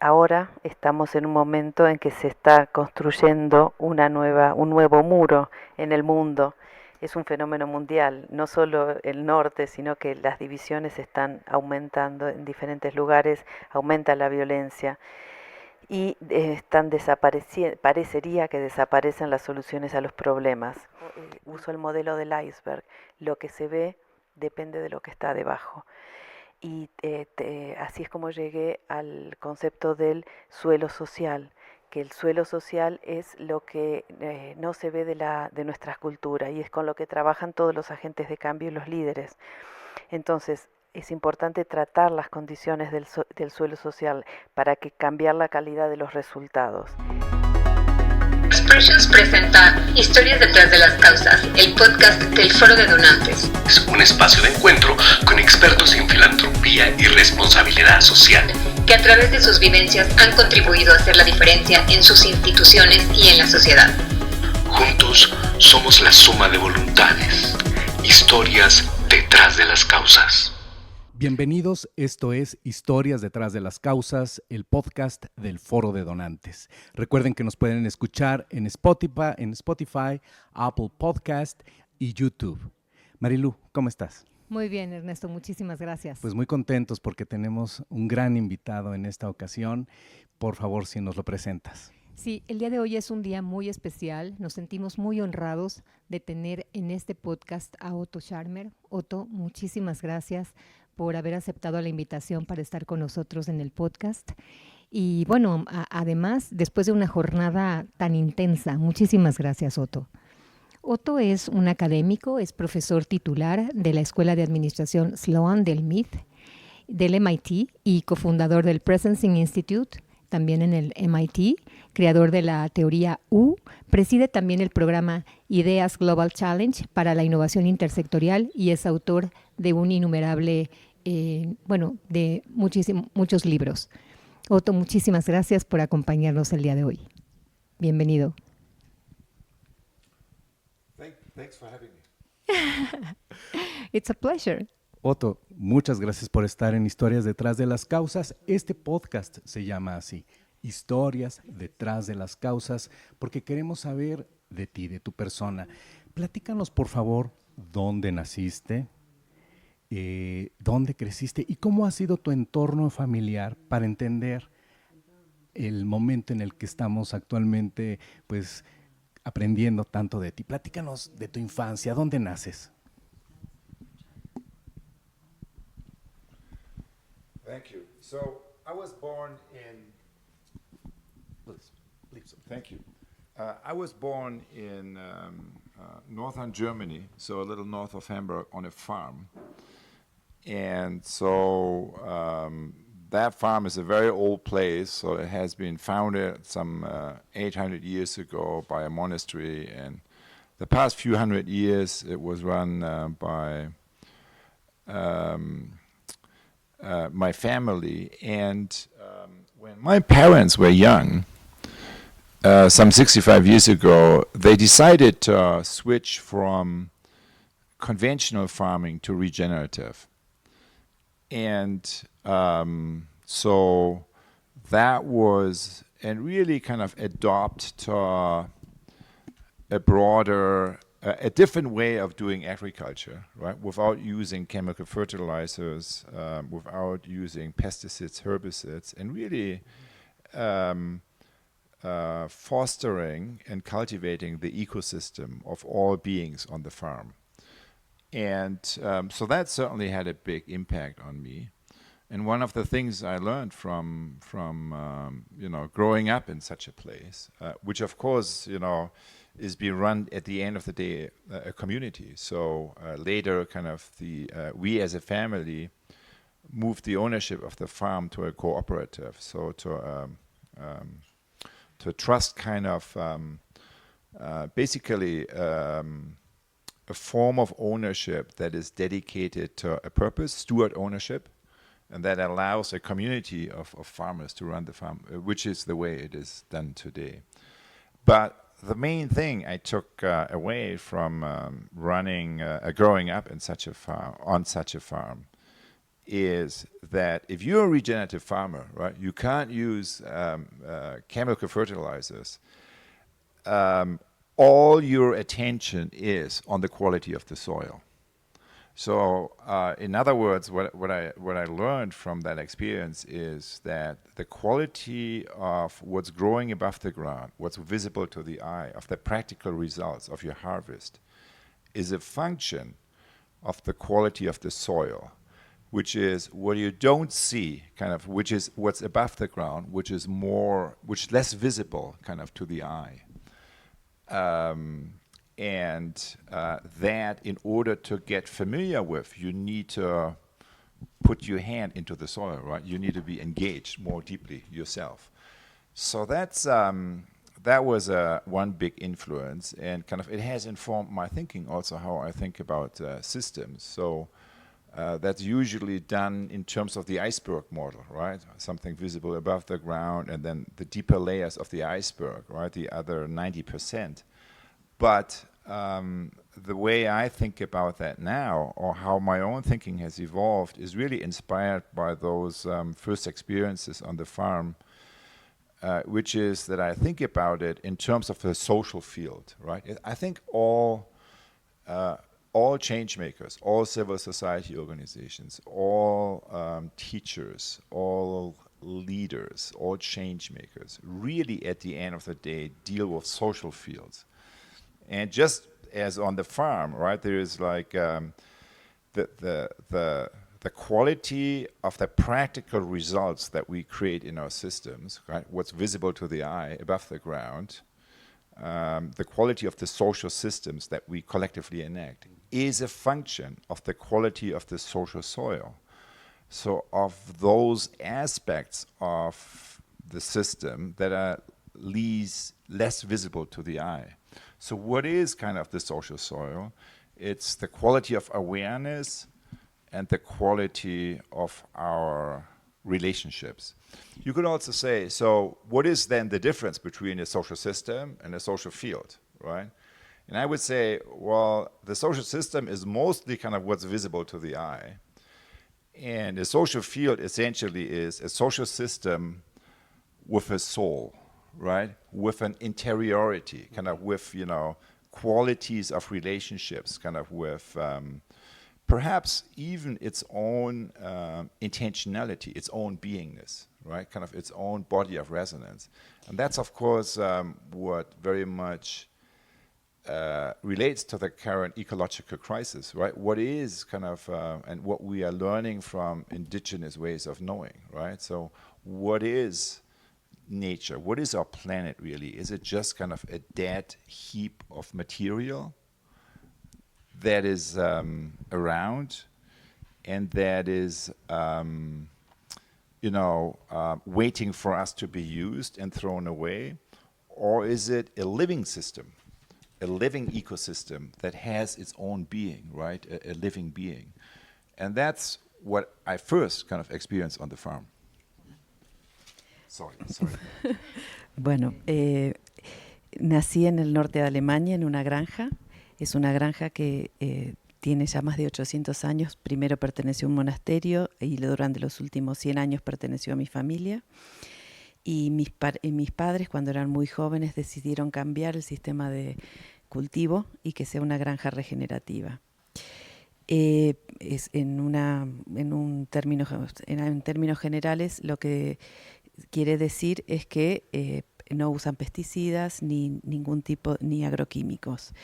ahora estamos en un momento en que se está construyendo un nuevo muro en el mundo. Es un fenómeno mundial, no solo el norte, sino que las divisiones están aumentando en diferentes lugares, aumenta la violencia y parecería que desaparecen las soluciones a los problemas. Uso el modelo del iceberg, lo que se ve depende de lo que está debajo. Y así es como llegué al concepto del suelo social, que el suelo social es lo que no se ve de nuestras culturas y es con lo que trabajan todos los agentes de cambio y los líderes. Entonces, es importante tratar las condiciones del suelo social para que cambiar la calidad de los resultados. Expressions presenta Historias detrás de las causas, el podcast del Foro de Donantes. Es un espacio de encuentro con expertos en filantropía y responsabilidad social, que a través de sus vivencias han contribuido a hacer la diferencia en sus instituciones y en la sociedad. Juntos somos la suma de voluntades, historias detrás de las causas. Bienvenidos, esto es Historias detrás de las causas, el podcast del Foro de Donantes. Recuerden que nos pueden escuchar en Spotify, Apple Podcast y YouTube. Marilu, ¿cómo estás? Muy bien, Ernesto, muchísimas gracias. Pues muy contentos porque tenemos un gran invitado en esta ocasión. Por favor, si nos lo presentas. Sí, el día de hoy es un día muy especial. Nos sentimos muy honrados de tener en este podcast a Otto Scharmer. Otto, muchísimas gracias por haber aceptado la invitación para estar con nosotros en el podcast. Y bueno, además, después de una jornada tan intensa, muchísimas gracias, Otto. Otto es un académico, es profesor titular de la Escuela de Administración Sloan del MIT y cofundador del Presencing Institute, también en el MIT, creador de la teoría U, preside también el programa Ideas Global Challenge para la innovación intersectorial y es autor de un innumerable de muchos libros. Otto, muchísimas gracias por acompañarnos el día de hoy. Bienvenido. Thanks for having me. It's a pleasure. Otto, muchas gracias por estar en Historias detrás de las causas. Este podcast se llama así, Historias detrás de las causas, porque queremos saber de ti, de tu persona. Platícanos, por favor, dónde naciste, dónde creciste y cómo ha sido tu entorno familiar para entender el momento en el que estamos actualmente, pues, aprendiendo tanto de ti. Platícanos de tu infancia, ¿dónde naces? Thank you. So I was born in. Please. Thank you. I was born in northern Germany, so a little north of Hamburg, on a farm. And so that farm is a very old place, so it has been founded some 800 years ago by a monastery, and the past few hundred years it was run by my family. And when my parents were young, some 65 years ago, they decided to switch from conventional farming to regenerative. And so that was, and really kind of adopt to a broader, a different way of doing agriculture, right? Without using chemical fertilizers, without using pesticides, herbicides, and really fostering and cultivating the ecosystem of all beings on the farm. And so that certainly had a big impact on me. And one of the things I learned from growing up in such a place, which of course, is being run at the end of the day a community. So later, kind of we as a family moved the ownership of the farm to a cooperative. So to trust kind of basically a form of ownership that is dedicated to a purpose, steward ownership, and that allows a community of farmers to run the farm, which is the way it is done today. But the main thing I took away from growing up in such a farm, on such a farm, is that if you're a regenerative farmer, right, you can't use chemical fertilizers. All your attention is on the quality of the soil. So, in other words, what I learned from that experience is that the quality of what's growing above the ground, what's visible to the eye, of the practical results of your harvest, is a function of the quality of the soil, which is what you don't see, kind of, which is what's above the ground, which is less visible, kind of, to the eye. That in order to get familiar with, you need to put your hand into the soil, right? You need to be engaged more deeply yourself. So that's that was one big influence, and kind of it has informed my thinking also, how I think about systems. So that's usually done in terms of the iceberg model, right? Something visible above the ground, and then the deeper layers of the iceberg, right? The other 90%. But the way I think about that now, or how my own thinking has evolved, is really inspired by those first experiences on the farm, which is that I think about it in terms of the social field, right? I think all change makers, all civil society organizations, all teachers, all leaders, all change makers, really at the end of the day deal with social fields. And just as on the farm, right, there is like the quality of the practical results that we create in our systems, right, what's visible to the eye above the ground, the quality of the social systems that we collectively enact is a function of the quality of the social soil. So of those aspects of the system that are less visible to the eye. So what is kind of the social soil? It's the quality of awareness and the quality of our relationships. You could also say, so what is then the difference between a social system and a social field, right? And I would say, well, the social system is mostly kind of what's visible to the eye. And a social field essentially is a social system with a soul, right? With an interiority, kind of with, qualities of relationships, kind of with perhaps even its own intentionality, its own beingness, right? Kind of its own body of resonance. And that's, of course, what very much relates to the current ecological crisis, right? What is kind of, and what we are learning from indigenous ways of knowing, right? So what is nature? What is our planet really? Is it just kind of a dead heap of material that is around and that is, waiting for us to be used and thrown away? Or is it a living system, a living ecosystem that has its own being, right? A living being. And that's what I first kind of experienced on the farm. Sorry. Bueno, nací en el norte de Alemania, en una granja. Es una granja que tiene ya más de 800 años. Primero perteneció a un monasterio y durante los últimos 100 años perteneció a mi familia. Y mis padres, cuando eran muy jóvenes, decidieron cambiar el sistema de cultivo y que sea una granja regenerativa. En términos generales, lo que quiere decir es que no usan pesticidas ni ningún tipo, ni agroquímicos.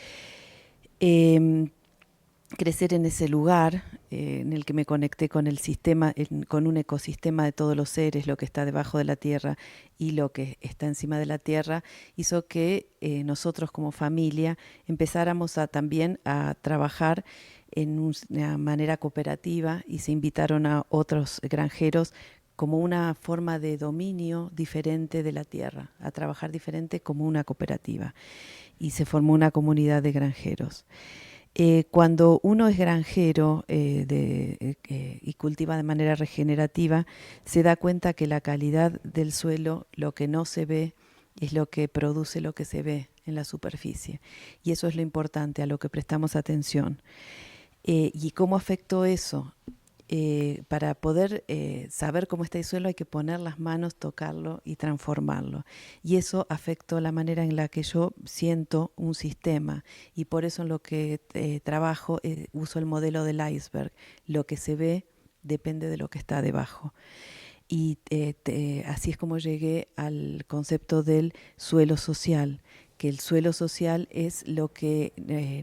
Crecer en ese lugar en el que me conecté con el sistema, con un ecosistema de todos los seres, lo que está debajo de la tierra y lo que está encima de la tierra, hizo que nosotros como familia empezáramos también a trabajar en una manera cooperativa, y se invitaron a otros granjeros como una forma de dominio diferente de la tierra, a trabajar diferente como una cooperativa. Y se formó una comunidad de granjeros. Cuando uno es granjero y cultiva de manera regenerativa, se da cuenta que la calidad del suelo, lo que no se ve, es lo que produce lo que se ve en la superficie. Y eso es lo importante, a lo que prestamos atención. ¿Y cómo afectó eso? para poder saber cómo está el suelo hay que poner las manos, tocarlo y transformarlo. Y eso afectó la manera en la que yo siento un sistema. Y por eso en lo que trabajo uso el modelo del iceberg. Lo que se ve depende de lo que está debajo. Y así es como llegué al concepto del suelo social, que el suelo social es lo que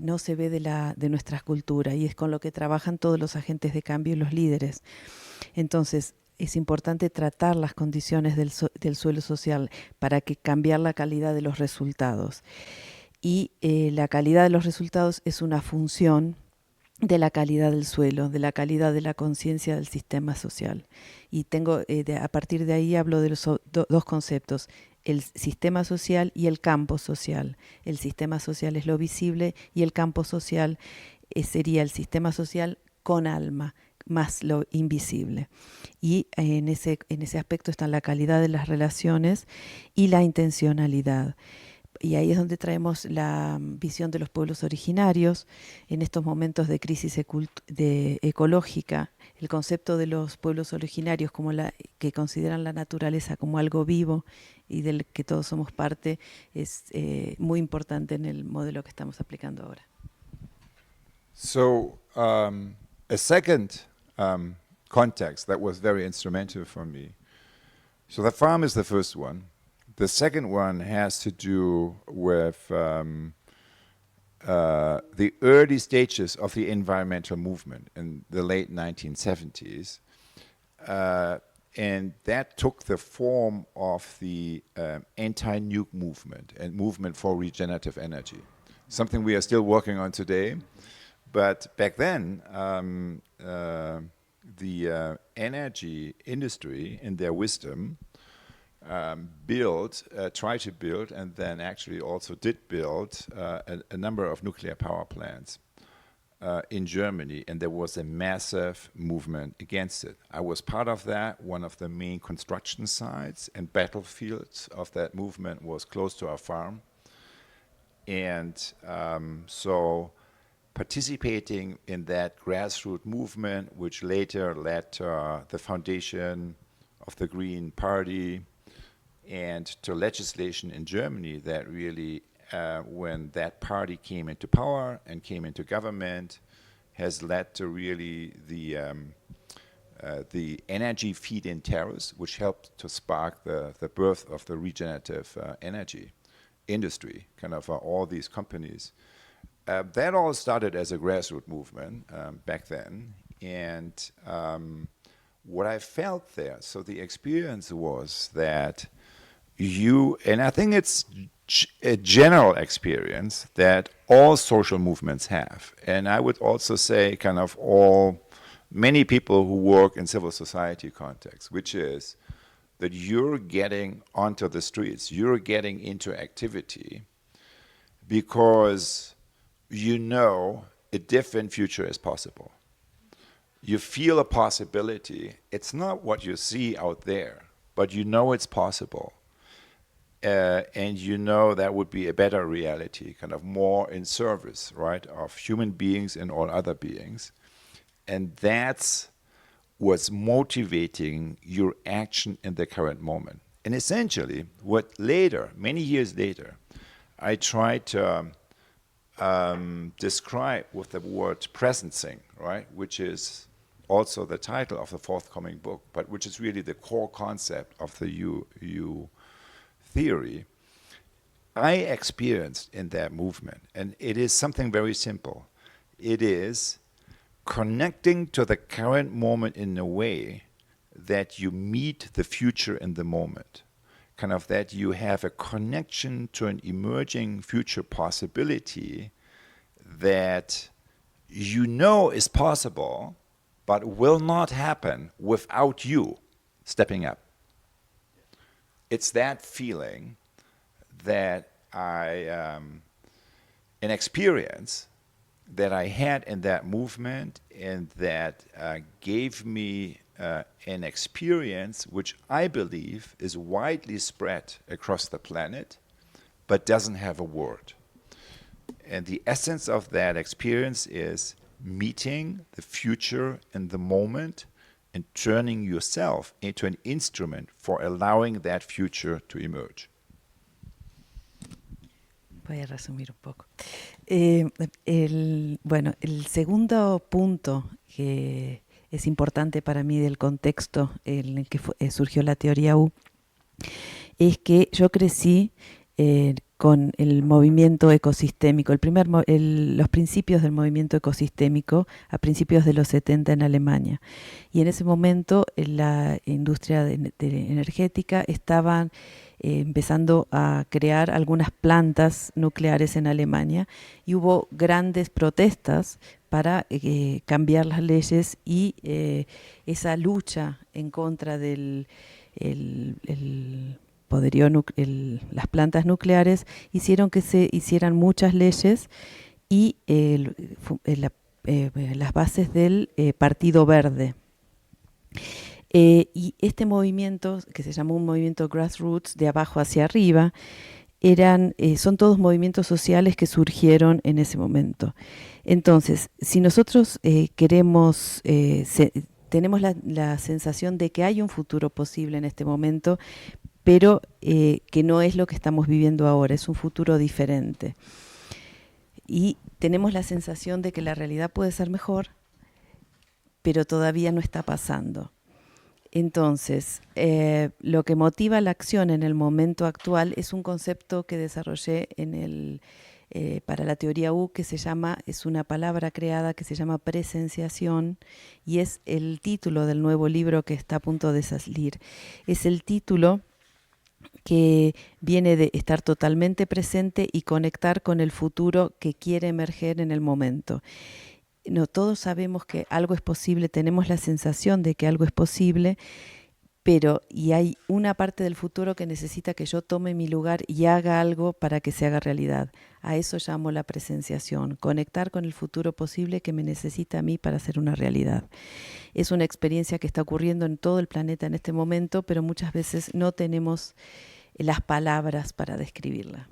no se ve de nuestras culturas y es con lo que trabajan todos los agentes de cambio y los líderes. Entonces, es importante tratar las condiciones del suelo social para que cambiar la calidad de los resultados. Y la calidad de los resultados es una función de la calidad del suelo, de la calidad de la conciencia del sistema social. Y a partir de ahí hablo de los dos conceptos, el sistema social y el campo social. El sistema social es lo visible y el campo social sería el sistema social con alma, más lo invisible. Y en ese aspecto está la calidad de las relaciones y la intencionalidad. Y ahí es donde traemos la visión de los pueblos originarios en estos momentos de crisis ecológica, el concepto de los pueblos originarios que consideran la naturaleza como algo vivo y del que todos somos parte es muy importante en el modelo que estamos aplicando ahora. So, a second context that was very instrumental for me. So the farm is the first one. The second one has to do with the early stages of the environmental movement in the late 1970s. And that took the form of the anti-nuke movement and movement for regenerative energy, something we are still working on today. But back then, the energy industry, in their wisdom, tried to build, and then actually also did build a number of nuclear power plants in Germany, and there was a massive movement against it. I was part of that. One of the main construction sites and battlefields of that movement was close to our farm. And so participating in that grassroots movement, which later led to the foundation of the Green Party, and to legislation in Germany that really, when that party came into power and came into government, has led to really the energy feed-in tariffs, which helped to spark the birth of the regenerative energy industry, kind of all these companies. That all started as a grassroots movement back then, and what I felt there, so the experience was that and I think it's a general experience that all social movements have. And I would also say kind of many people who work in civil society context, which is that you're getting onto the streets, you're getting into activity because you know a different future is possible. You feel a possibility. It's not what you see out there, but you know it's possible. And you know that would be a better reality, kind of more in service, right, of human beings and all other beings. And that's what's motivating your action in the current moment. And essentially, what later, many years later, I tried to describe with the word presencing, right, which is also the title of the forthcoming book, but which is really the core concept of the U theory, I experienced in that movement, and it is something very simple. It is connecting to the current moment in a way that you meet the future in the moment, kind of that you have a connection to an emerging future possibility that you know is possible, but will not happen without you stepping up. It's that feeling that an experience that I had in that movement, and that gave me an experience which I believe is widely spread across the planet, but doesn't have a word. And the essence of that experience is meeting the future in the moment and turning yourself into an instrument for allowing that future to emerge. Voy a resumir un poco. Bueno, el segundo punto que es importante para mí del contexto en el que surgió la teoría U es que yo crecí con el movimiento ecosistémico, los principios del movimiento ecosistémico a principios de los 70 en Alemania. Y en ese momento la industria energética estaban empezando a crear algunas plantas nucleares en Alemania y hubo grandes protestas para cambiar las leyes y esa lucha en contra del poderío las plantas nucleares hicieron que se hicieran muchas leyes y las bases del Partido Verde. Y este movimiento, que se llamó un movimiento grassroots, de abajo hacia arriba, son todos movimientos sociales que surgieron en ese momento. Entonces, si nosotros tenemos la sensación de que hay un futuro posible en este momento, pero que no es lo que estamos viviendo ahora, es un futuro diferente. Y tenemos la sensación de que la realidad puede ser mejor, pero todavía no está pasando. Entonces, lo que motiva la acción en el momento actual es un concepto que desarrollé para la teoría U, es una palabra creada que se llama presenciación, y es el título del nuevo libro que está a punto de salir. Es el título que viene de estar totalmente presente y conectar con el futuro que quiere emerger en el momento. No, todos sabemos que algo es posible, tenemos la sensación de que algo es posible, y hay una parte del futuro que necesita que yo tome mi lugar y haga algo para que se haga realidad. A eso llamo la presenciación, conectar con el futuro posible que me necesita a mí para hacer una realidad. Es una experiencia que está ocurriendo en todo el planeta en este momento, pero muchas veces no tenemos las palabras para describirla.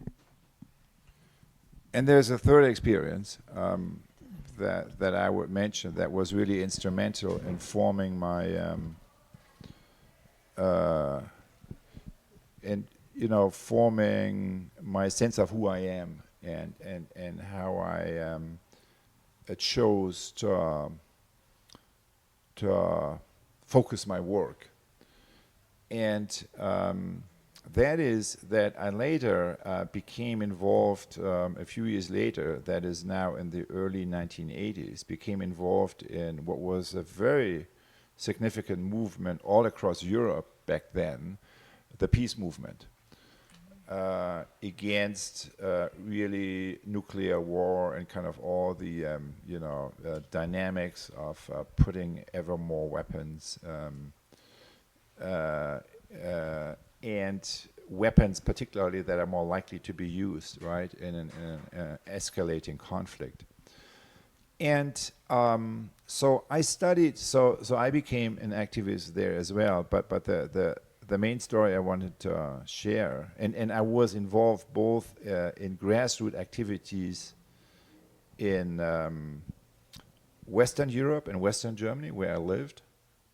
And there's a third experience that I would mention that was really instrumental in forming my, forming my sense of who I am and how I chose to focus my work. And that is that I later became involved, a few years later, that is now in the early 1980s, became involved in what was a very significant movement all across Europe back then, the peace movement, against really nuclear war and kind of all the, dynamics of putting ever more weapons and weapons particularly that are more likely to be used, right, in an escalating conflict. And so I studied, so I became an activist there as well, but the main story I wanted to share, and I was involved both in grassroots activities in Western Europe and Western Germany, where I lived,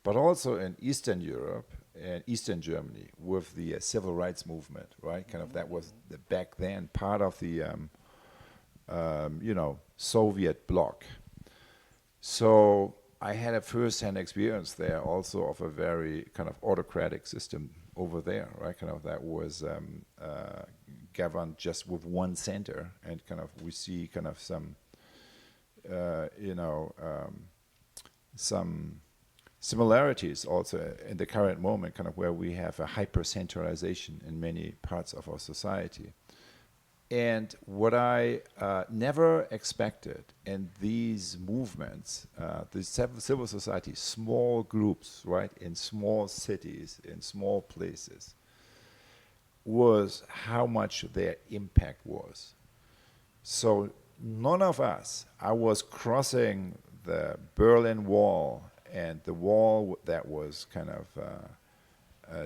but also in Eastern Europe and Eastern Germany with the civil rights movement, right? Kind of that was back then part of the Soviet bloc. So I had a first-hand experience there also of a very kind of autocratic system over there, right? Kind of that was governed just with one center, and kind of we see kind of some similarities also in the current moment, kind of where we have a hyper-centralization in many parts of our society. And what I never expected in these movements, the civil society, small groups, right, in small cities, in small places, was how much their impact was. So none of us, I was crossing the Berlin Wall and the wall that was kind of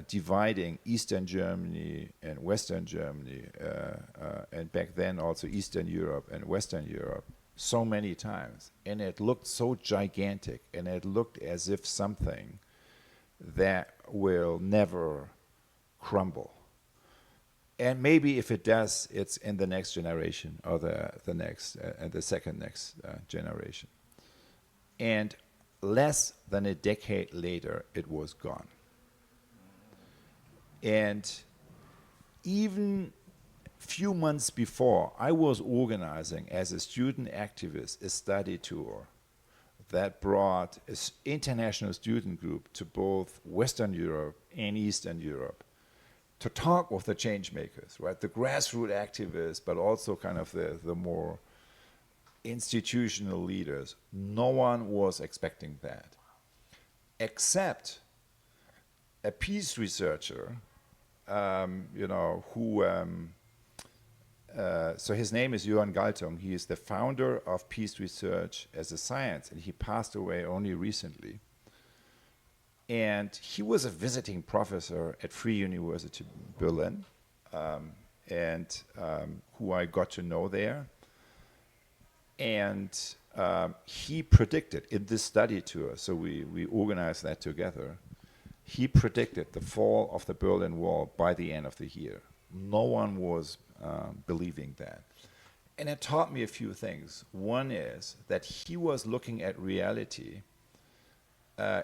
dividing Eastern Germany and Western Germany, and back then also Eastern Europe and Western Europe, so many times, and it looked so gigantic, and it looked as if something that will never crumble. And maybe if it does, it's in the next generation or the next and the second next generation. And less than a decade later, it was gone. And even few months before, I was organizing as a student activist a study tour that brought an international student group to both Western Europe and Eastern Europe to talk with the change makers, right? The grassroots activists, but also kind of the more institutional leaders. No one was expecting that, except a peace researcher, so his name is Johan Galtung. He is the founder of peace research as a science, and he passed away only recently. And he was a visiting professor at Free University Berlin, who I got to know there. And he predicted in this study tour, so we organized that together, he predicted the fall of the Berlin Wall by the end of the year. No one was believing that. And it taught me a few things. One is that he was looking at reality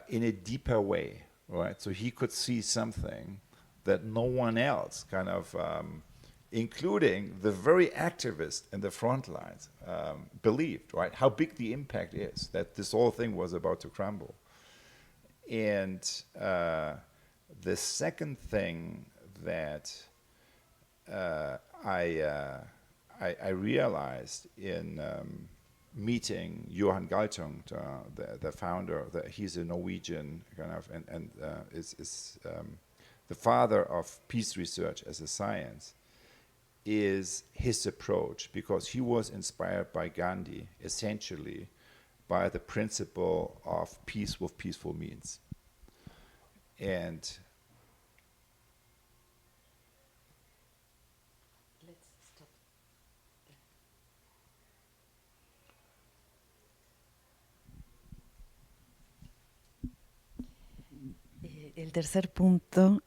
in a deeper way, right? So he could see something that no one else kind of, including the very activists in the front lines, believed, right? How big the impact is, that this whole thing was about to crumble. And the second thing that I realized in meeting Johan Galtung, the founder, he's a Norwegian kind of, and is the father of peace research as a science, is his approach, because he was inspired by Gandhi, essentially, by the principle of peace with peaceful means. And el tercer punto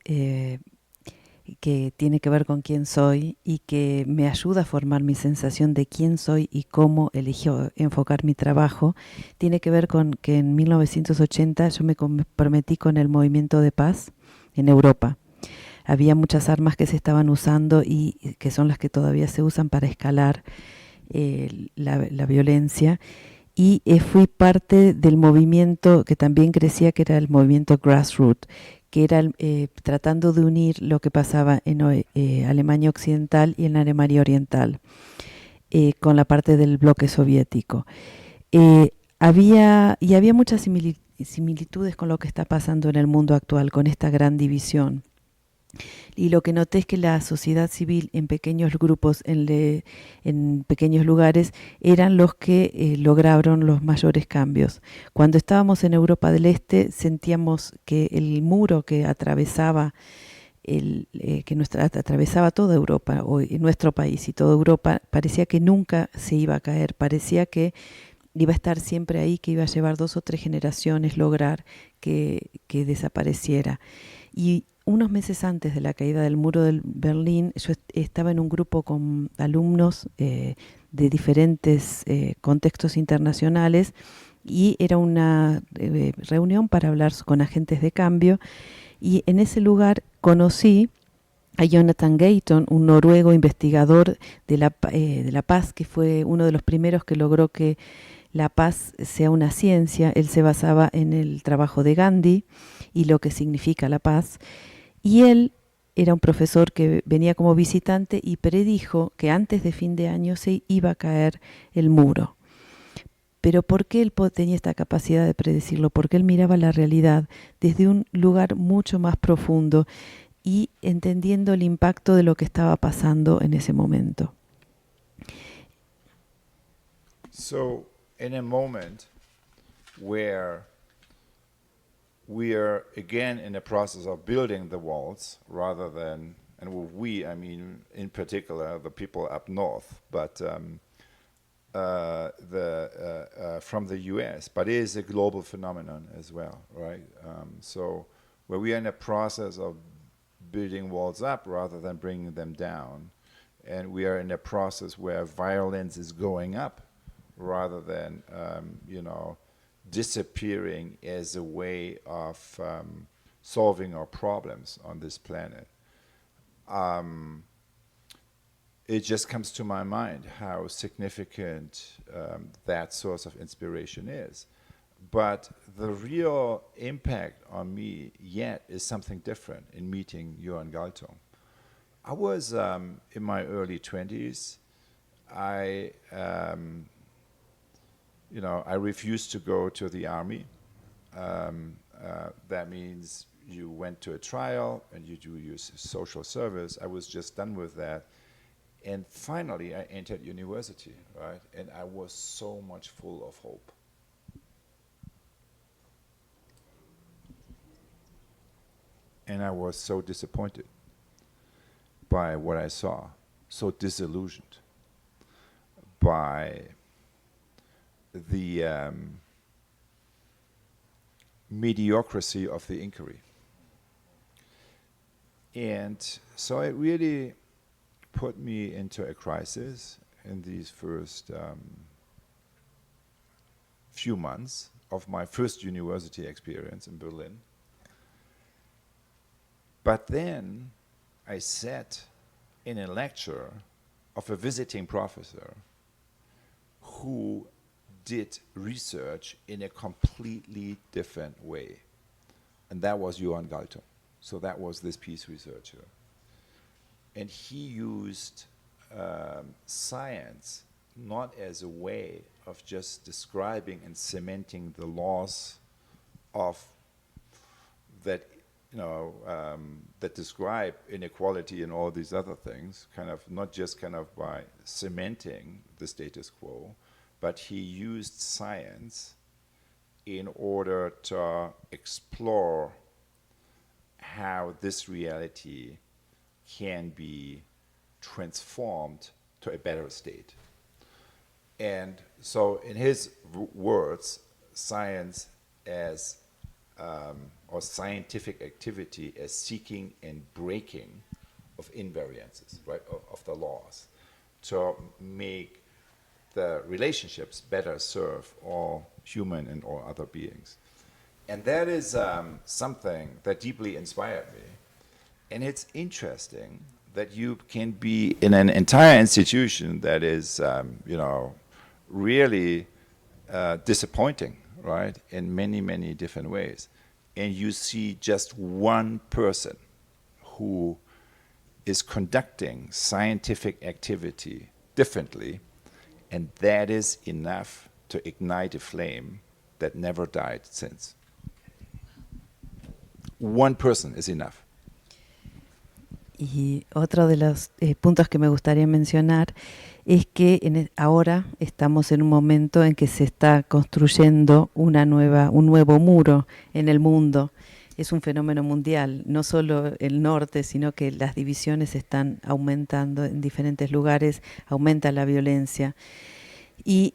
que tiene que ver con quién soy y que me ayuda a formar mi sensación de quién soy y cómo elijo enfocar mi trabajo, tiene que ver con que en 1980 yo me comprometí con el movimiento de paz en Europa. Había muchas armas que se estaban usando y que son las que todavía se usan para escalar la violencia. Y fui parte del movimiento que también crecía, que era el movimiento grassroots, que era tratando de unir lo que pasaba en Alemania Occidental y en Alemania Oriental, con la parte del bloque soviético. Había muchas similitudes con lo que está pasando en el mundo actual, con esta gran división. Y lo que noté es que la sociedad civil en pequeños grupos, en pequeños lugares, eran los que lograron los mayores cambios. Cuando estábamos en Europa del Este, sentíamos que el muro que atravesaba atravesaba toda Europa, o nuestro país y toda Europa, parecía que nunca se iba a caer, parecía que iba a estar siempre ahí, que iba a llevar 2 o 3 generaciones lograr que desapareciera. Y unos meses antes de la caída del muro de Berlín, yo estaba en un grupo con alumnos de diferentes contextos internacionales, y era una reunión para hablar con agentes de cambio, y en ese lugar conocí a Jonathan Gayton, un noruego investigador de la paz, que fue uno de los primeros que logró que la paz sea una ciencia. Él se basaba en el trabajo de Gandhi y lo que significa la paz. Y él era un profesor que venía como visitante y predijo que antes de fin de año se iba a caer el muro. Pero ¿por qué él tenía esta capacidad de predecirlo? Porque él miraba la realidad desde un lugar mucho más profundo y entendiendo el impacto de lo que estaba pasando en ese momento. so in a moment where we are again in the process of building the walls rather than, and with we, I mean in particular the people up north, but from the US, but it is a global phenomenon as well, right? So where we are in a process of building walls up rather than bringing them down, and we are in a process where violence is going up rather than, disappearing as a way of solving our problems on this planet. It just comes to my mind how significant that source of inspiration is. But the real impact on me yet is something different in meeting Johan Galtung. I was in my early 20s. I refused to go to the army. That means you went to a trial and you do your social service. I was just done with that. And finally, I entered university, right? And I was so much full of hope. And I was so disappointed by what I saw, so disillusioned by the mediocrity of the inquiry. And so it really put me into a crisis in these first few months of my first university experience in Berlin. But then I sat in a lecture of a visiting professor who did research in a completely different way. And that was Johan Galtung. So that was this peace researcher. And he used science not as a way of just describing and cementing the laws of that, that describe inequality and all these other things, kind of not just kind of by cementing the status quo, but he used science in order to explore how this reality can be transformed to a better state. And so in his words, science as, or scientific activity as seeking and breaking of invariances, right, of the laws, to make the relationships better serve all human and all other beings. And that is something that deeply inspired me. And it's interesting that you can be in an entire institution that is, really disappointing, right, in many, many different ways. And you see just one person who is conducting scientific activity differently, and that is enough to ignite a flame that never died since. One person is enough. Y otro de los puntos que me gustaría mencionar es que ahora estamos en un momento en que se está construyendo un nuevo muro en el mundo. Es un fenómeno mundial, no solo el norte, sino que las divisiones están aumentando en diferentes lugares, aumenta la violencia y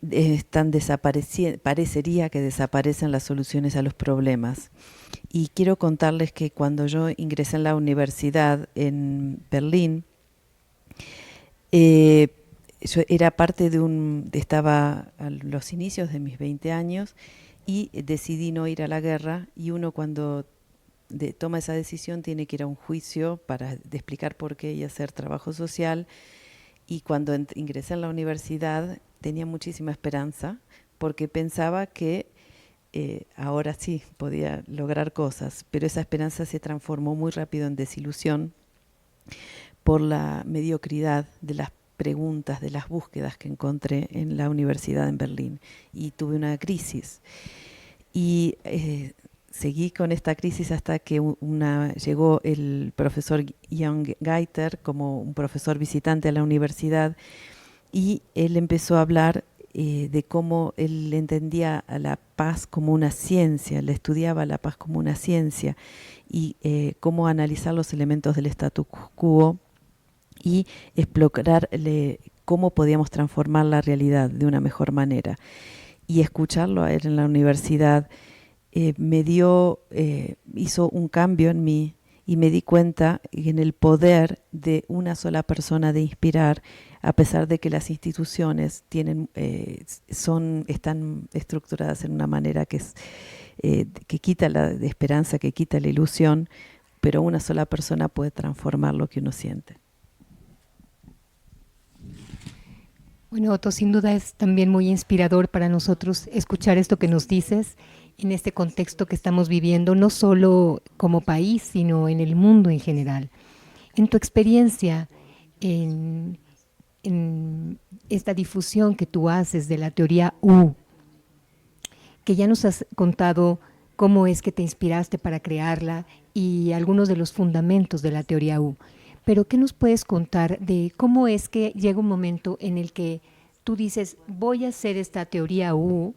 parecería que desaparecen las soluciones a los problemas. Y quiero contarles que cuando yo ingresé en la universidad en Berlín, yo era parte estaba a los inicios de mis 20 años y decidí no ir a la guerra, y uno cuando toma esa decisión tiene que ir a un juicio para explicar por qué y hacer trabajo social. Y cuando ingresé en la universidad tenía muchísima esperanza porque pensaba que ahora sí podía lograr cosas, pero esa esperanza se transformó muy rápido en desilusión por la mediocridad de las preguntas, de las búsquedas que encontré en la universidad en Berlín, y tuve una crisis. Y seguí con esta crisis hasta que llegó el profesor Jan Geiter como un profesor visitante a la universidad, y él empezó a hablar de cómo él entendía a la paz como una ciencia, le estudiaba la paz como una ciencia, y cómo analizar los elementos del status quo y explorar cómo podíamos transformar la realidad de una mejor manera. Y escucharlo a él en la universidad hizo un cambio en mí, y me di cuenta en el poder de una sola persona de inspirar, a pesar de que las instituciones están estructuradas en una manera que quita la esperanza, que quita la ilusión, pero una sola persona puede transformar lo que uno siente. Bueno, Otto, sin duda es también muy inspirador para nosotros escuchar esto que nos dices en este contexto que estamos viviendo, no solo como país, sino en el mundo en general. En tu experiencia, en esta difusión que tú haces de la teoría U, que ya nos has contado cómo es que te inspiraste para crearla y algunos de los fundamentos de la teoría U. Pero ¿qué nos puedes contar de cómo es que llega un momento en el que tú dices, voy a hacer esta teoría U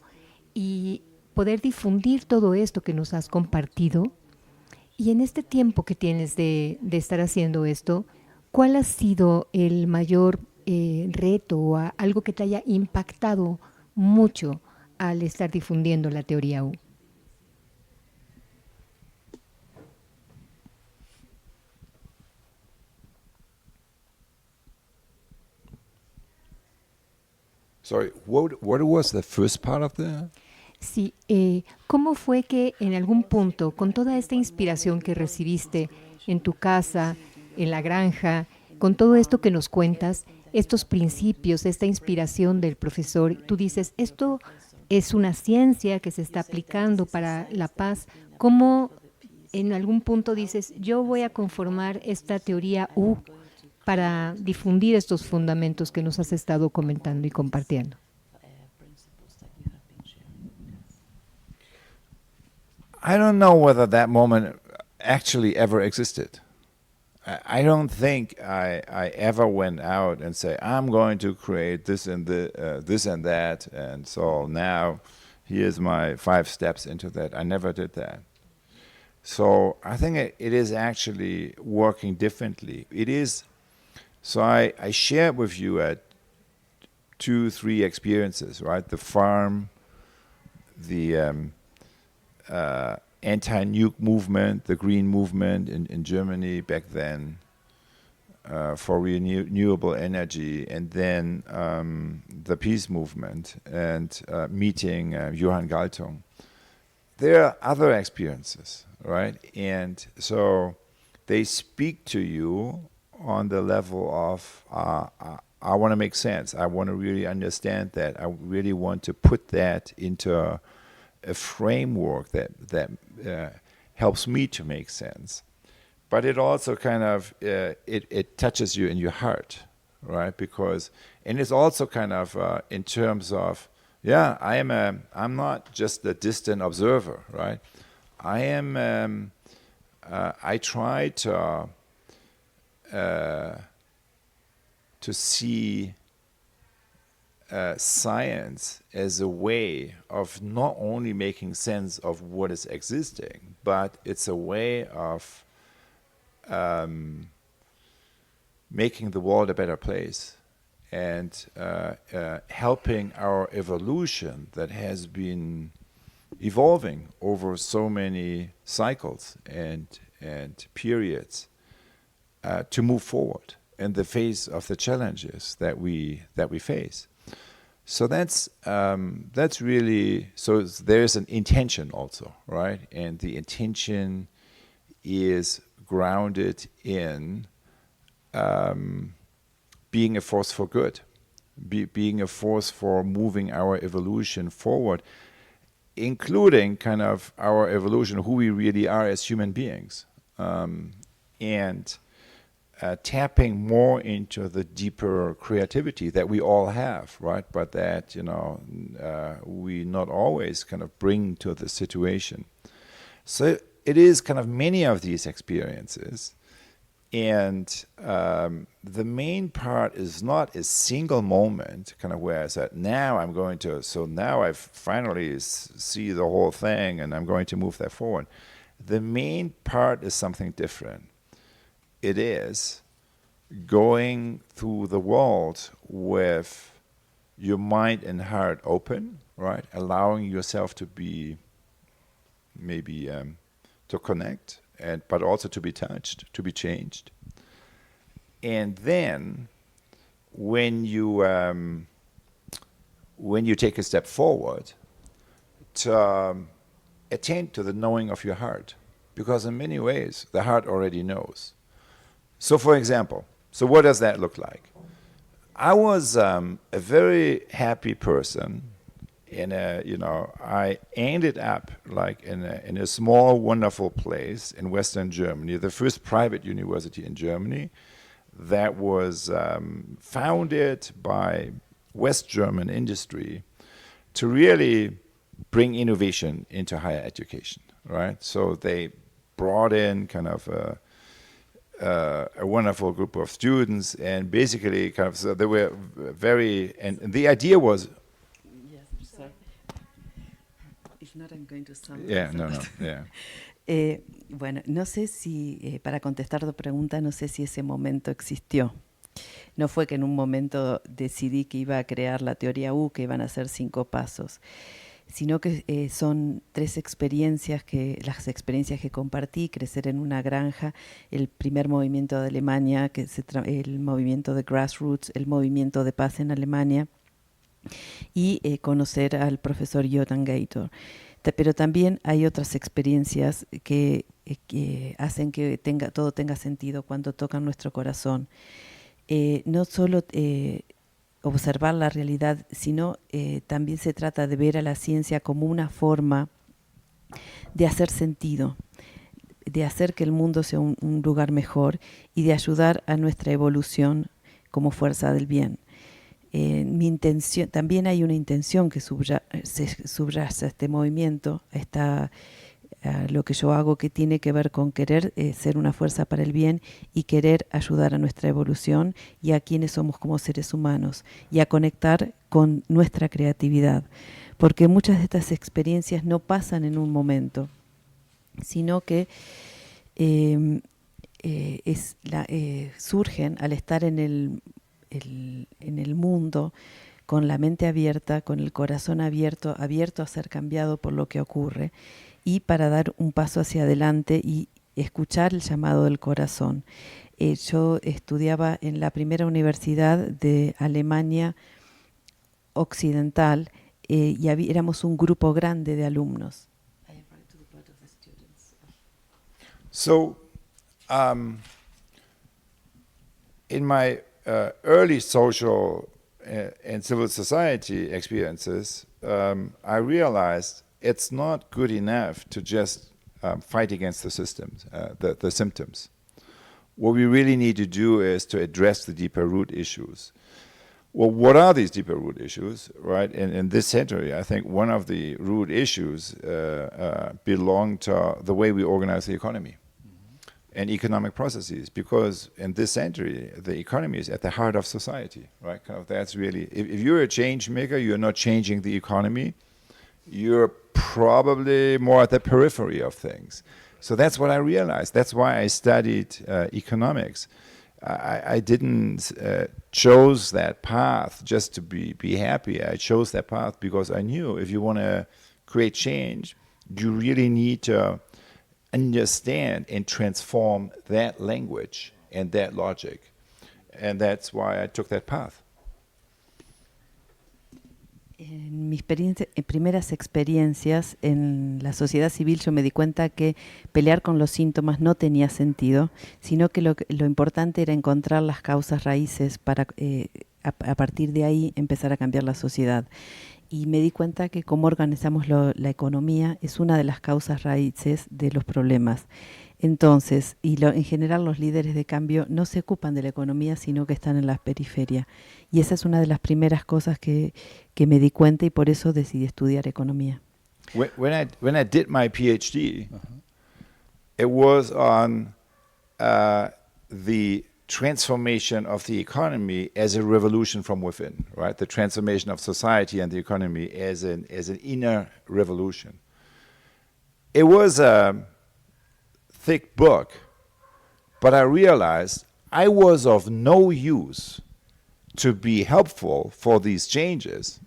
y poder difundir todo esto que nos has compartido? Y en este tiempo que tienes de estar haciendo esto, ¿cuál ha sido el mayor reto o algo que te haya impactado mucho al estar difundiendo la teoría U? Sorry, what was the first part of the? Sí, ¿cómo fue que en algún punto, con toda esta inspiración que recibiste en tu casa, en la granja, con todo esto que nos cuentas, estos principios, esta inspiración del profesor, tú dices, esto es una ciencia que se está aplicando para la paz? ¿Cómo en algún punto dices, yo voy a conformar esta teoría U para difundir estos fundamentos que nos has estado comentando y compartiendo? I don't know whether that moment actually ever existed. I don't think I ever went out and say, I'm going to create this and that, and so now here's my 5 steps into that. I never did that. So I think it is actually working differently. It is. So I shared with you 2-3 experiences, right? The farm, the anti-nuke movement, the green movement in Germany back then for renewable energy, and then the peace movement and meeting Johann Galtung. There are other experiences, right? And so they speak to you on the level of I want to make sense. I want to really understand that. I really want to put that into a framework that helps me to make sense. But it also kind of it touches you in your heart, right? Because and it's also kind of in terms of I'm not just a distant observer, right? I am I try to see science as a way of not only making sense of what is existing, but it's a way of making the world a better place and helping our evolution that has been evolving over so many cycles and periods to move forward in the face of the challenges that we face. So that's really, so there's an intention also, right? And the intention is grounded in being a force for good, being a force for moving our evolution forward, including kind of our evolution, who we really are as human beings, and tapping more into the deeper creativity that we all have, right? But that, we not always kind of bring to the situation. So it is kind of many of these experiences. And the main part is not a single moment, kind of where I said, now I finally see the whole thing and I'm going to move that forward. The main part is something different. It is going through the world with your mind and heart open, right? Allowing yourself to be maybe to connect, but also to be touched, to be changed. And then when you take a step forward, to attend to the knowing of your heart, because in many ways the heart already knows. So for example, so what does that look like? I was a very happy person I ended up like in a small, wonderful place in Western Germany, the first private university in Germany that was founded by West German industry to really bring innovation into higher education, right? So they brought in kind of a wonderful group of students, and basically kind of, so they were very, and the idea was, If not, I'm going to yeah, no, yeah. Bueno, no sé si, para contestar tu pregunta, no sé si ese momento existió. No fue que en un momento decidí que iba a crear la teoría U, que iban a ser 5 pasos, sino que son 3 experiencias, las experiencias que compartí: crecer en una granja, el primer movimiento de Alemania, el movimiento de grassroots, el movimiento de paz en Alemania, y conocer al profesor Johann Gator. Pero también hay otras experiencias que hacen que todo tenga sentido cuando tocan nuestro corazón. No solo observar la realidad, sino también se trata de ver a la ciencia como una forma de hacer sentido, de hacer que el mundo sea un lugar mejor y de ayudar a nuestra evolución como fuerza del bien. Mi intención, también hay una intención que se subraya este movimiento, lo que yo hago, que tiene que ver con querer ser una fuerza para el bien y querer ayudar a nuestra evolución y a quienes somos como seres humanos, y a conectar con nuestra creatividad, porque muchas de estas experiencias no pasan en un momento, sino que surgen al estar en el mundo, con la mente abierta, con el corazón abierto a ser cambiado por lo que ocurre, y para dar un paso hacia adelante y escuchar el llamado del corazón. Yo estudiaba en la primera universidad de Alemania Occidental, y éramos un grupo grande de alumnos. So, in my early social and civil society experiences, I realized it's not good enough to just fight against the systems, the symptoms. What we really need to do is to address the deeper root issues. Well, what are these deeper root issues, right? In this century, I think one of the root issues belong to the way we organize the economy and economic processes, because in this century, the economy is at the heart of society, right? Kind of, that's really, if you're a change maker, you're not changing the economy, you're probably more at the periphery of things. So that's what I realized. That's why I studied economics. I didn't chose that path just to be happy. I chose that path because I knew if you want to create change, you really need to understand and transform that language and that logic. And that's why I took that path. En mis primeras experiencias en la sociedad civil, yo me di cuenta que pelear con los síntomas no tenía sentido, sino que lo importante era encontrar las causas raíces para a partir de ahí empezar a cambiar la sociedad. Y me di cuenta que cómo organizamos la economía es una de las causas raíces de los problemas. Entonces, en general los líderes de cambio no se ocupan de la economía, sino que están en la periferia. Y esa es una de las primeras cosas que me di cuenta, y por eso decidí estudiar economía. When I did my PhD, it was on the transformation of the economy as a revolution from within, right? The transformation of society and the economy as an inner revolution. It was a thick book, but I realized I was of no use to be helpful for these changes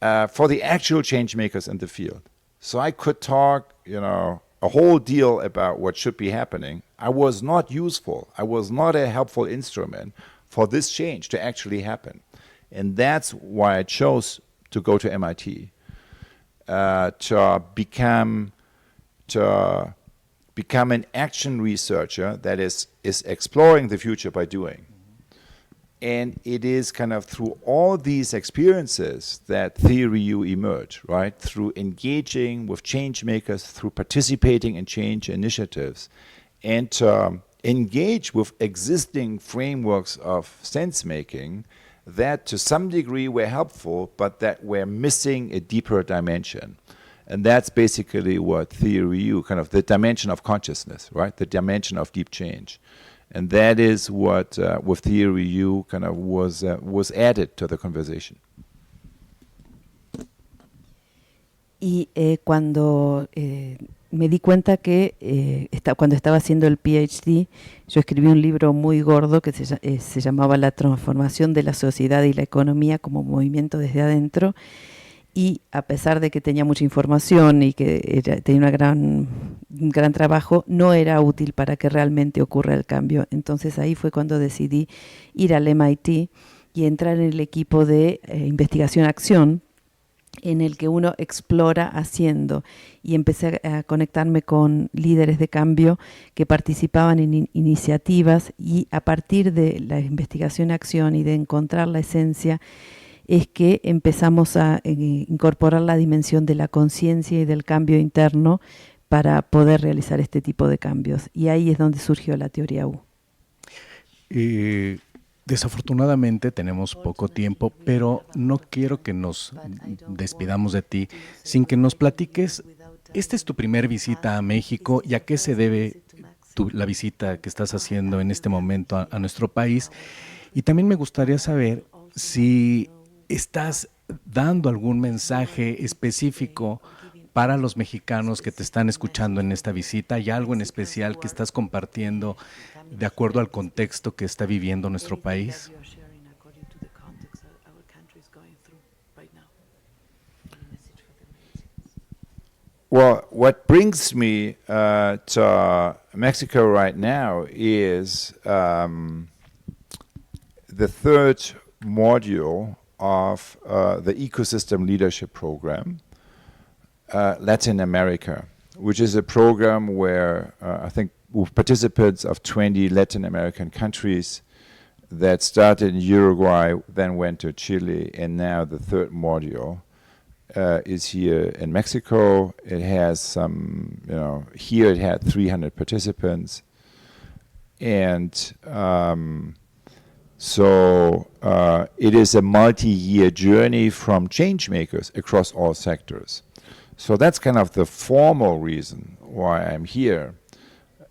for the actual change makers in the field. So I could talk, a whole deal about what should be happening. I was not useful. I was not a helpful instrument for this change to actually happen. And that's why I chose to go to MIT, to become an action researcher that is exploring the future by doing. And it is kind of through all these experiences that Theory U emerged, right? Through engaging with change makers, through participating in change initiatives, and to engage with existing frameworks of sense making that to some degree were helpful, but that were missing a deeper dimension. And that's basically what Theory U, kind of the dimension of consciousness, right? The dimension of deep change. And that is what, with Theory U, kind of was added to the conversation. Y cuando me di cuenta que cuando estaba haciendo el PhD, yo escribí un libro muy gordo que se llamaba La transformación de la sociedad y la economía como movimiento desde adentro. Y a pesar de que tenía mucha información y que tenía un gran trabajo, no era útil para que realmente ocurra el cambio. Entonces ahí fue cuando decidí ir al MIT y entrar en el equipo de investigación-acción, en el que uno explora haciendo. Y empecé a conectarme con líderes de cambio que participaban en iniciativas, y a partir de la investigación-acción y de encontrar la esencia, es que empezamos a incorporar la dimensión de la conciencia y del cambio interno para poder realizar este tipo de cambios. Y ahí es donde surgió la teoría U. Desafortunadamente tenemos poco tiempo, pero no quiero que nos despidamos de ti sin que nos platiques. Esta es tu primera visita a México, ¿y a qué se debe la visita que estás haciendo en este momento a nuestro país? Y también me gustaría saber si estás dando algún mensaje específico para los mexicanos que te están escuchando en esta visita. ¿Hay algo en especial que estás compartiendo de acuerdo al contexto que está viviendo nuestro país? Well, what brings me to Mexico right now is the third module of the Ecosystem Leadership Program, Latin America, which is a program where I think with participants of 20 Latin American countries that started in Uruguay, then went to Chile, and now the third module is here in Mexico. It has some, here it had 300 participants. And so it is a multi-year journey from change makers across all sectors. So that's kind of the formal reason why I'm here.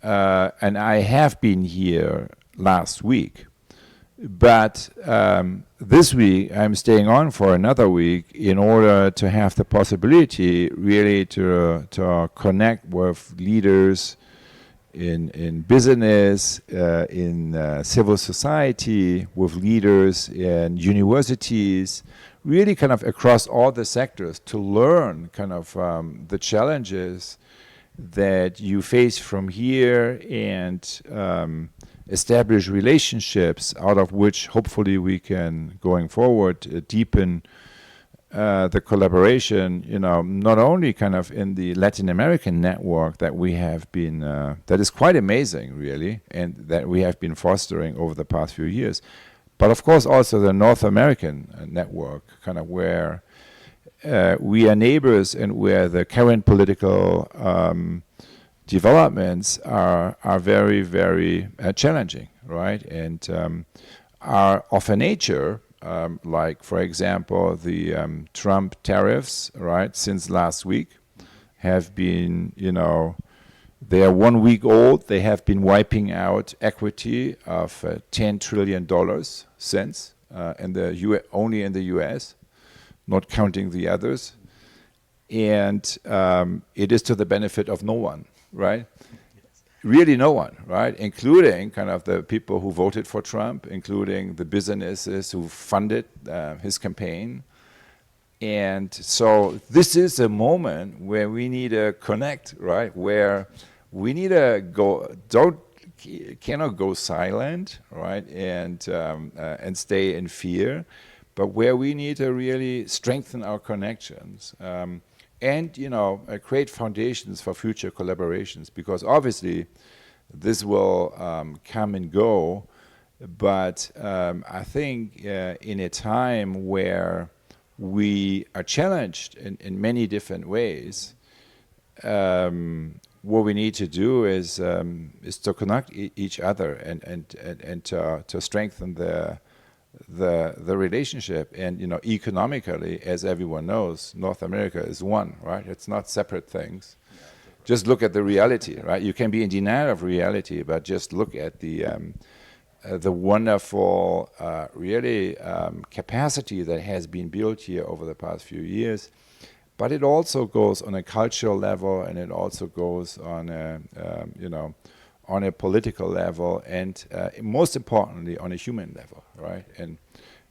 And I have been here last week. But this week I'm staying on for another week in order to have the possibility really to connect with leaders in business, in civil society, with leaders in universities, really kind of across all the sectors to learn kind of the challenges that you face from here and establish relationships out of which hopefully we can, going forward, deepen the collaboration, not only kind of in the Latin American network that we have been, that is quite amazing really, and that we have been fostering over the past few years, but of course also the North American network, kind of where we are neighbors and where the current political developments are very, very challenging, right? And are of a nature, like, for example, the Trump tariffs, right, since last week have been, they are 1 week old. They have been wiping out equity of $10 trillion since, only in the US, not counting the others. And it is to the benefit of no one, right? really no one, right? Including kind of the people who voted for Trump, including the businesses who funded his campaign. And so this is a moment where we need to connect, right? Where we need to cannot go silent, right? And stay in fear, but where we need to really strengthen our connections. And create foundations for future collaborations, because obviously this will come and go, but I think in a time where we are challenged in many different ways, what we need to do is to connect each other and to strengthen the relationship. And economically, as everyone knows, North America is one, right? It's not separate things. Just look at the reality, right? You can be in denial of reality, but just look at the wonderful capacity that has been built here over the past few years. But it also goes on a cultural level, and it also goes on a political level, and most importantly on a human level, right?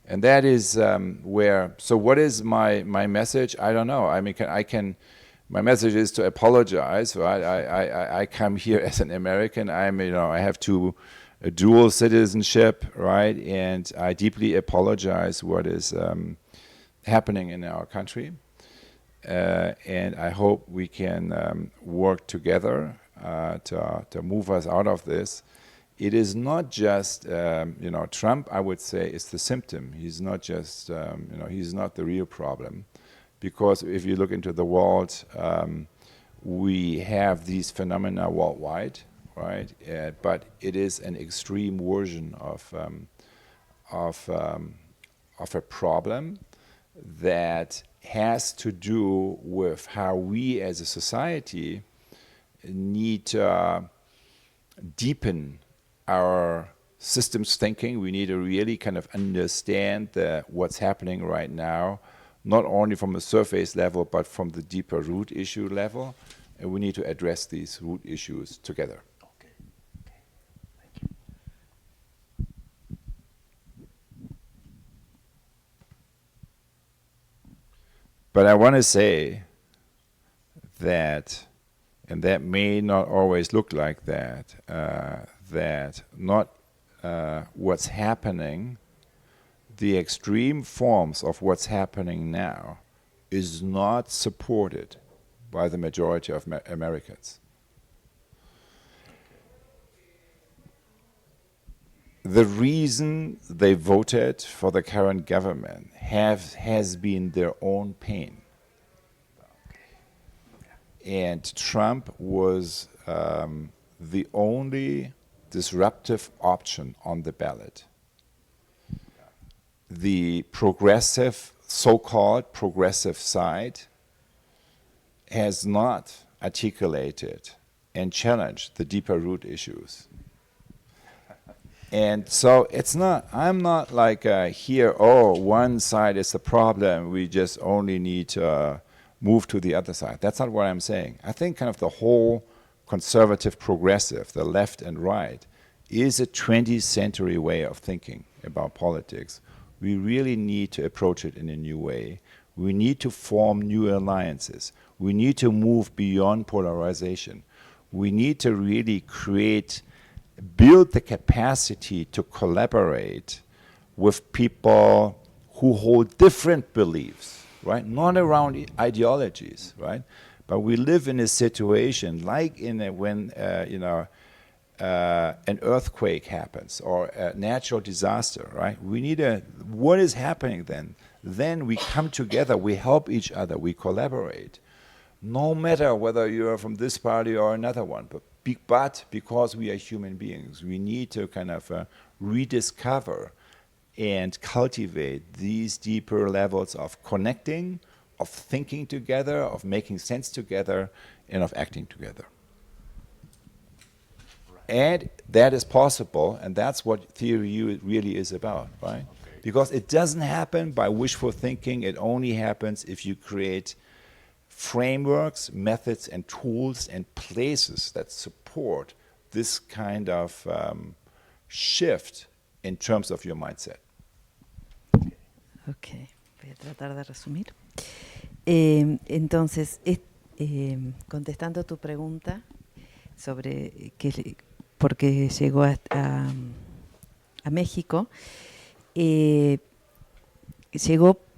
And that is where. So what is my message? I don't know. I mean, my message is to apologize, right? I come here as an American. I have a dual citizenship, right? And I deeply apologize what is happening in our country. And I hope we can work together to move us out of this. It is not just, Trump, I would say, is the symptom. He's not just, he's not the real problem. Because if you look into the world, we have these phenomena worldwide, right? But it is an extreme version of a problem that has to do with how we as a society need to deepen our systems thinking. We need to really kind of understand what's happening right now, not only from a surface level, but from the deeper root issue level. And we need to address these root issues together. Okay. Thank you. But I want to say that, and that may not always look like that, that not what's happening, the extreme forms of what's happening now is not supported by the majority of Americans. The reason they voted for the current government has been their own pain. And Trump was the only disruptive option on the ballot. The progressive, so-called progressive side has not articulated and challenged the deeper root issues. And so I'm not like here, one side is the problem, we just only need to move to the other side. That's not what I'm saying. I think kind of the whole conservative progressive, the left and right, is a 20th century way of thinking about politics. We really need to approach it in a new way. We need to form new alliances. We need to move beyond polarization. We need to really build the capacity to collaborate with people who hold different beliefs, right? Not around ideologies, right? But we live in a situation like when an earthquake happens or a natural disaster, right? What is happening then? Then we come together, we help each other, we collaborate. No matter whether you're from this party or another one, but because we are human beings, we need to kind of rediscover and cultivate these deeper levels of connecting, of thinking together, of making sense together, and of acting together. And that is possible, and that's what theory really is about, right? Okay. Because it doesn't happen by wishful thinking, it only happens if you create frameworks, methods, and tools and places that support this kind of shift in terms of your mindset. Ok, voy a tratar de resumir. Entonces, contestando tu pregunta sobre por qué llegó a México, llegó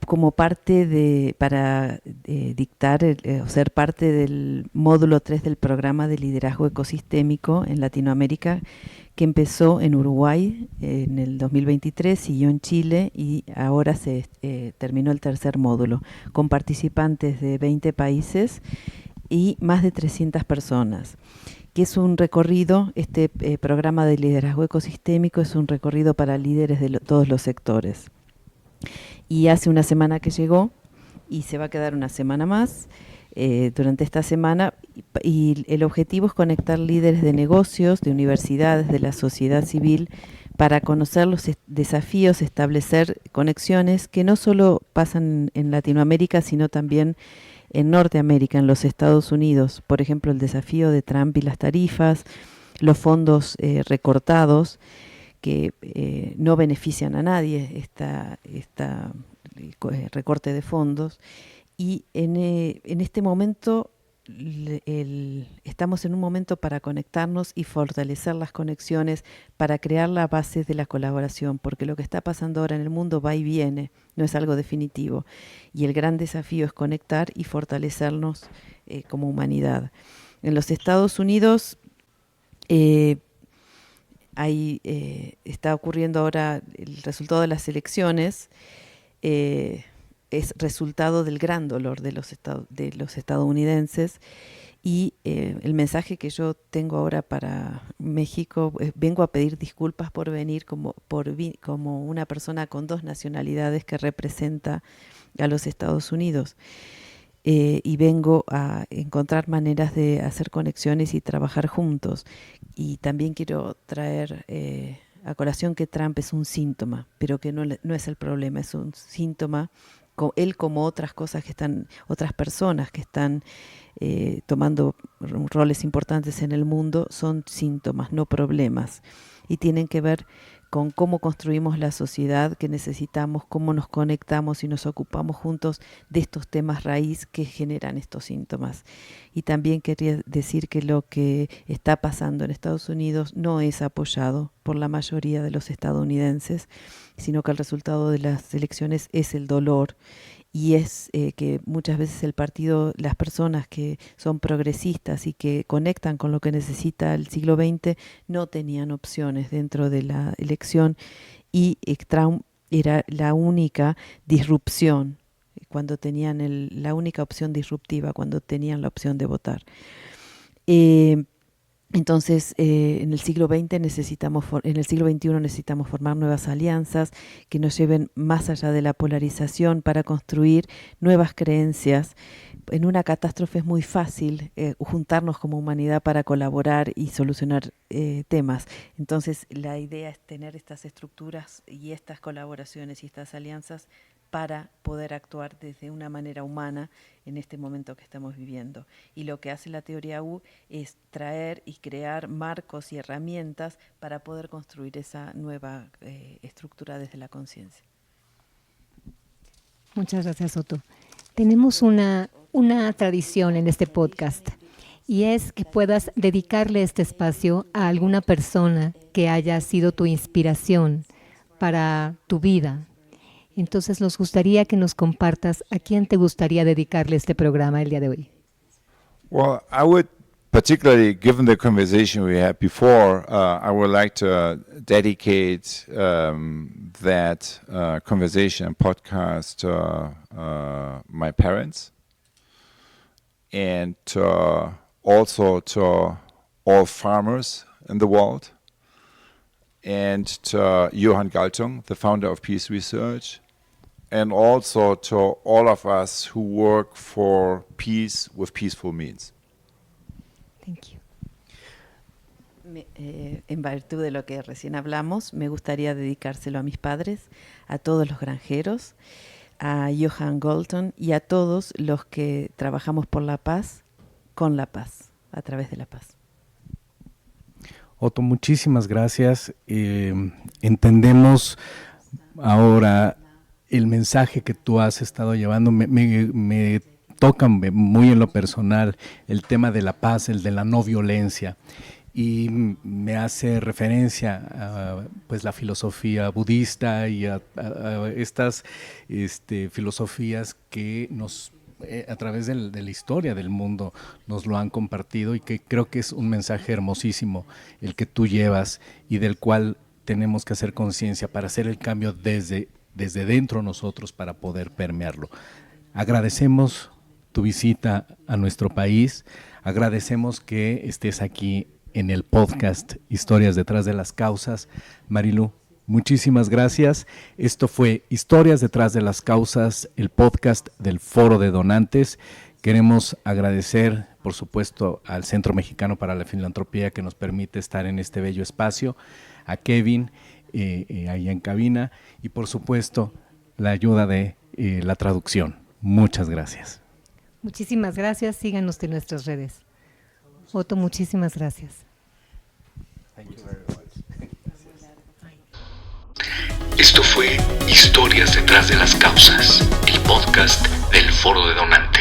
como parte para dictar o ser parte del módulo 3 del programa de liderazgo ecosistémico en Latinoamérica, que empezó en Uruguay en el 2023, siguió en Chile y ahora se terminó el tercer módulo, con participantes de 20 países y más de 300 personas, que es un recorrido, programa de liderazgo ecosistémico es un recorrido para líderes de todos los sectores. Y hace una semana que llegó y se va a quedar una semana más durante esta semana, y el objetivo es conectar líderes de negocios, de universidades, de la sociedad civil, para conocer los desafíos, establecer conexiones que no solo pasan en Latinoamérica, sino también en Norteamérica, en los Estados Unidos. Por ejemplo, el desafío de Trump y las tarifas, los fondos recortados, que no benefician a nadie, esta recorte de fondos. Y en este momento estamos en un momento para conectarnos y fortalecer las conexiones, para crear la base de la colaboración, porque lo que está pasando ahora en el mundo va y viene, no es algo definitivo. Y el gran desafío es conectar y fortalecernos como humanidad. En los Estados Unidos está ocurriendo ahora el resultado de las elecciones, es resultado del gran dolor de los estadounidenses, y el mensaje que yo tengo ahora para México, vengo a pedir disculpas por venir como una persona con dos nacionalidades que representa a los Estados Unidos. Y vengo a encontrar maneras de hacer conexiones y trabajar juntos. Y también quiero traer a colación que Trump es un síntoma, pero que no es el problema, es un síntoma. Él, como otras personas que están tomando roles importantes en el mundo, son síntomas, no problemas, y tienen que ver con cómo construimos la sociedad que necesitamos, cómo nos conectamos y nos ocupamos juntos de estos temas raíz que generan estos síntomas. Y también quería decir que lo que está pasando en Estados Unidos no es apoyado por la mayoría de los estadounidenses, sino que el resultado de las elecciones es el dolor, y es que muchas veces las personas que son progresistas y que conectan con lo que necesita el siglo XX, no tenían opciones dentro de la elección, y Trump era la única disrupción, la única opción disruptiva cuando tenían la opción de votar. Entonces, en el siglo XXI necesitamos formar nuevas alianzas que nos lleven más allá de la polarización, para construir nuevas creencias. En una catástrofe es muy fácil juntarnos como humanidad para colaborar y solucionar temas. Entonces, la idea es tener estas estructuras y estas colaboraciones y estas alianzas para poder actuar desde una manera humana en este momento que estamos viviendo. Y lo que hace la teoría U es traer y crear marcos y herramientas para poder construir esa nueva estructura desde la conciencia. Muchas gracias, Otto. Tenemos una tradición en este podcast, y es que puedas dedicarle este espacio a alguna persona que haya sido tu inspiración para tu vida. Entonces, nos gustaría que nos compartas a quién te gustaría dedicarle este programa el día de hoy. Well, I would particularly, given the conversation we had before, I would like to dedicate that conversation and podcast to my parents, and also to all farmers in the world, and to Johann Galtung, the founder of Peace Research, and also to all of us who work for peace with peaceful means. Thank you. En virtud de lo que recién hablamos, me gustaría dedicárselo a mis padres, a todos los granjeros, a Johann Galtung y a todos los que trabajamos por la paz, con la paz, a través de la paz. Otto, muchísimas gracias. Entendemos ahora el mensaje que tú has estado llevando. Me toca muy en lo personal el tema de la paz, el de la no violencia. Y me hace referencia a pues, la filosofía budista y a estas filosofías que nos a través de la historia del mundo nos lo han compartido, y que creo que es un mensaje hermosísimo el que tú llevas y del cual tenemos que hacer conciencia para hacer el cambio desde dentro nosotros para poder permearlo. Agradecemos tu visita a nuestro país, agradecemos que estés aquí en el podcast Historias detrás de las causas. Marilu, muchísimas gracias. Esto fue Historias detrás de las causas, el podcast del Foro de Donantes. Queremos agradecer, por supuesto, al Centro Mexicano para la Filantropía que nos permite estar en este bello espacio, a Kevin, ahí en cabina, y por supuesto, la ayuda de la traducción. Muchas gracias. Muchísimas gracias. Síganos en nuestras redes. Otto, muchísimas gracias. Esto fue Historias detrás de las causas, el podcast del Foro de Donantes.